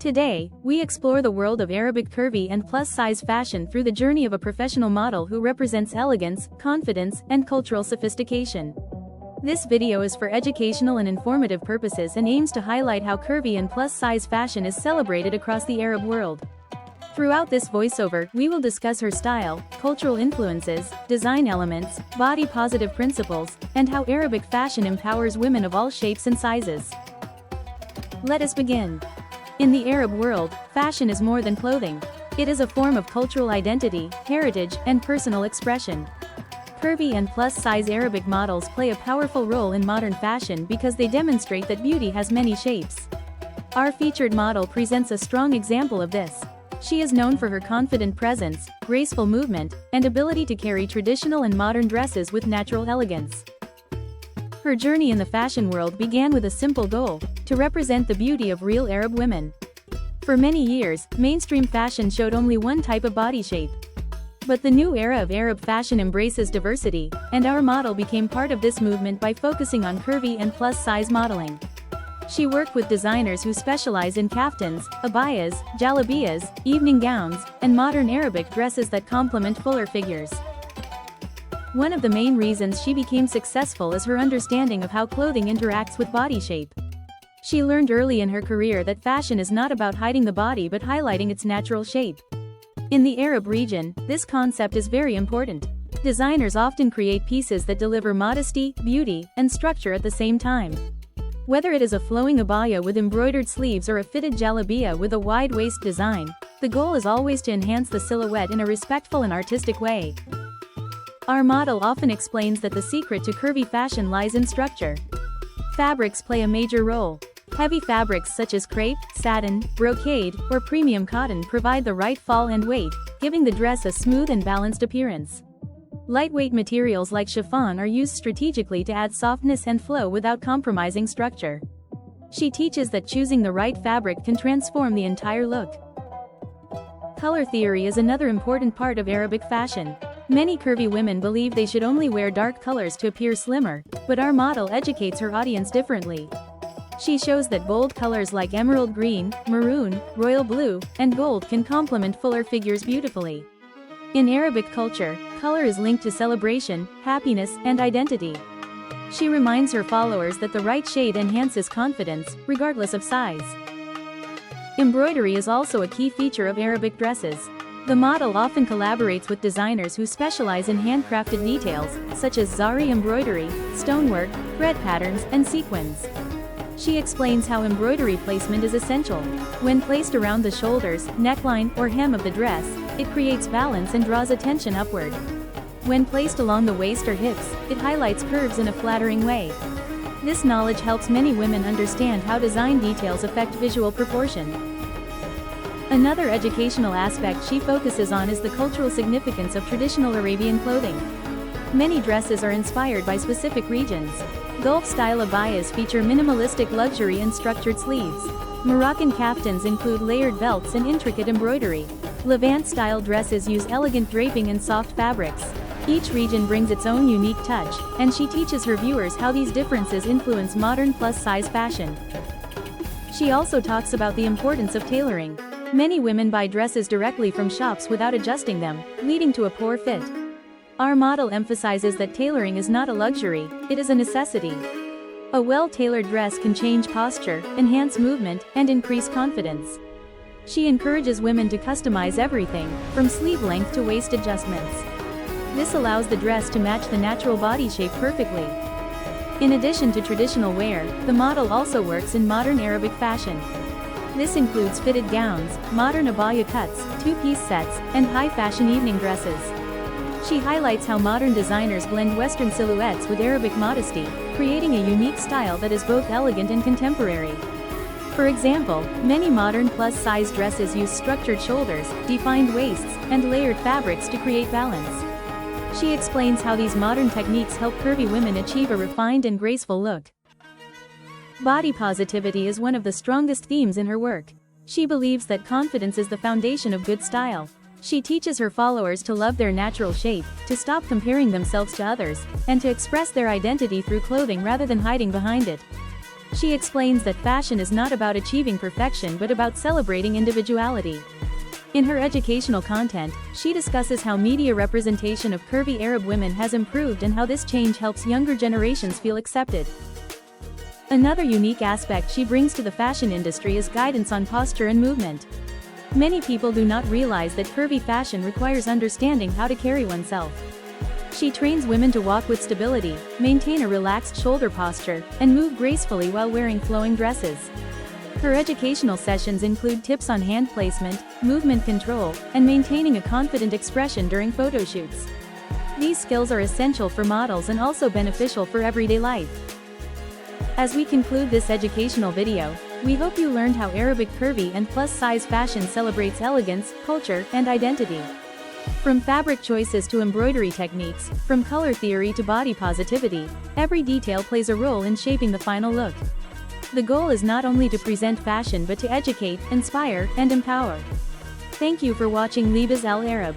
Today, we explore the world of Arabic curvy and plus-size fashion through the journey of a professional model who represents elegance, confidence, and cultural sophistication. This video is for educational and informative purposes and aims to highlight how curvy and plus-size fashion is celebrated across the Arab world. Throughout this voiceover, we will discuss her style, cultural influences, design elements, body-positive principles, and how Arabic fashion empowers women of all shapes and sizes. Let us begin. In the Arab world, fashion is more than clothing. It is a form of cultural identity, heritage, and personal expression. Curvy and plus-size Arabic models play a powerful role in modern fashion because they demonstrate that beauty has many shapes. Our featured model presents a strong example of this. She is known for her confident presence, graceful movement, and ability to carry traditional and modern dresses with natural elegance. Her journey in the fashion world began with a simple goal: to represent the beauty of real Arab women. For many years, mainstream fashion showed only one type of body shape. But the new era of Arab fashion embraces diversity, and our model became part of this movement by focusing on curvy and plus-size modeling. She worked with designers who specialize in kaftans, abayas, jalabiyas, evening gowns, and modern Arabic dresses that complement fuller figures. One of the main reasons she became successful is her understanding of how clothing interacts with body shape. She learned early in her career that fashion is not about hiding the body but highlighting its natural shape. In the Arab region, this concept is very important. Designers often create pieces that deliver modesty, beauty, and structure at the same time. Whether it is a flowing abaya with embroidered sleeves or a fitted jalabiya with a wide waist design, the goal is always to enhance the silhouette in a respectful and artistic way. Our model often explains that the secret to curvy fashion lies in structure. Fabrics play a major role. Heavy fabrics such as crepe, satin, brocade, or premium cotton provide the right fall and weight, giving the dress a smooth and balanced appearance. Lightweight materials like chiffon are used strategically to add softness and flow without compromising structure. She teaches that choosing the right fabric can transform the entire look. Color theory is another important part of Arabic fashion. Many curvy women believe they should only wear dark colors to appear slimmer, but our model educates her audience differently. She shows that bold colors like emerald green, maroon, royal blue, and gold can complement fuller figures beautifully. In Arabic culture, color is linked to celebration, happiness, and identity. She reminds her followers that the right shade enhances confidence, regardless of size. Embroidery is also a key feature of Arabic dresses. The model often collaborates with designers who specialize in handcrafted details, such as zari embroidery, stonework, thread patterns, and sequins. She explains how embroidery placement is essential. When placed around the shoulders, neckline, or hem of the dress, it creates balance and draws attention upward. When placed along the waist or hips, it highlights curves in a flattering way. This knowledge helps many women understand how design details affect visual proportion. Another educational aspect she focuses on is the cultural significance of traditional Arabian clothing. Many dresses are inspired by specific regions. Gulf-style abayas feature minimalistic luxury and structured sleeves. Moroccan kaftans include layered belts and intricate embroidery. Levant-style dresses use elegant draping and soft fabrics. Each region brings its own unique touch, and she teaches her viewers how these differences influence modern plus-size fashion. She also talks about the importance of tailoring. Many women buy dresses directly from shops without adjusting them, leading to a poor fit. Our model emphasizes that tailoring is not a luxury, it is a necessity. A well-tailored dress can change posture, enhance movement, and increase confidence. She encourages women to customize everything, from sleeve length to waist adjustments. This allows the dress to match the natural body shape perfectly. In addition to traditional wear, the model also works in modern Arabic fashion. This includes fitted gowns, modern abaya cuts, two-piece sets, and high-fashion evening dresses. She highlights how modern designers blend Western silhouettes with Arabic modesty, creating a unique style that is both elegant and contemporary. For example, many modern plus-size dresses use structured shoulders, defined waists, and layered fabrics to create balance. She explains how these modern techniques help curvy women achieve a refined and graceful look. Body positivity is one of the strongest themes in her work. She believes that confidence is the foundation of good style. She teaches her followers to love their natural shape, to stop comparing themselves to others, and to express their identity through clothing rather than hiding behind it. She explains that fashion is not about achieving perfection but about celebrating individuality. In her educational content, she discusses how media representation of curvy Arab women has improved and how this change helps younger generations feel accepted. Another unique aspect she brings to the fashion industry is guidance on posture and movement. Many people do not realize that curvy fashion requires understanding how to carry oneself. She trains women to walk with stability, maintain a relaxed shoulder posture, and move gracefully while wearing flowing dresses. Her educational sessions include tips on hand placement, movement control, and maintaining a confident expression during photo shoots. These skills are essential for models and also beneficial for everyday life. As we conclude this educational video, we hope you learned how Arabic curvy and plus-size fashion celebrates elegance, culture, and identity. From fabric choices to embroidery techniques, from color theory to body positivity, every detail plays a role in shaping the final look. The goal is not only to present fashion but to educate, inspire, and empower. Thank you for watching Libas El Arab.